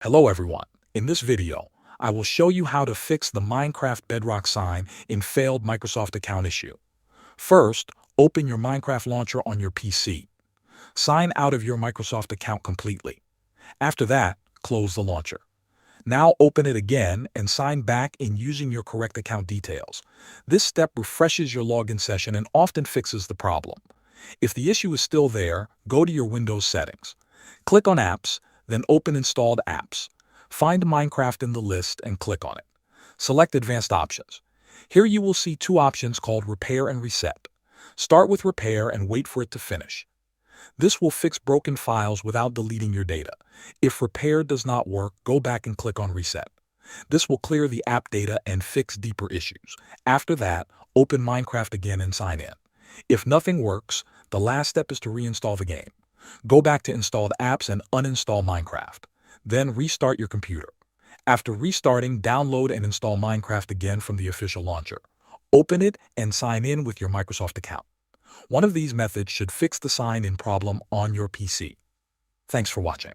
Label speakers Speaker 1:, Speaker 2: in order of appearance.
Speaker 1: Hello everyone. In this video, I will show you how to fix the Minecraft Bedrock sign in failed Microsoft account issue. First, open your Minecraft launcher on your PC. Sign out of your Microsoft account completely. After that, close the launcher. Now open it again and sign back in using your correct account details. This step refreshes your login session and often fixes the problem. If the issue is still there, go to your Windows settings. Click on Apps, then open Installed Apps. Find Minecraft in the list and click on it. Select Advanced Options. Here you will see two options called Repair and Reset. Start with Repair and wait for it to finish. This will fix broken files without deleting your data. If Repair does not work, go back and click on Reset. This will clear the app data and fix deeper issues. After that, open Minecraft again and sign in. If nothing works, the last step is to reinstall the game. Go back to Installed Apps and uninstall Minecraft. Then restart your computer. After restarting, download and install Minecraft again from the official launcher. Open it and sign in with your Microsoft account. One of these methods should fix the sign-in problem on your PC. Thanks for watching.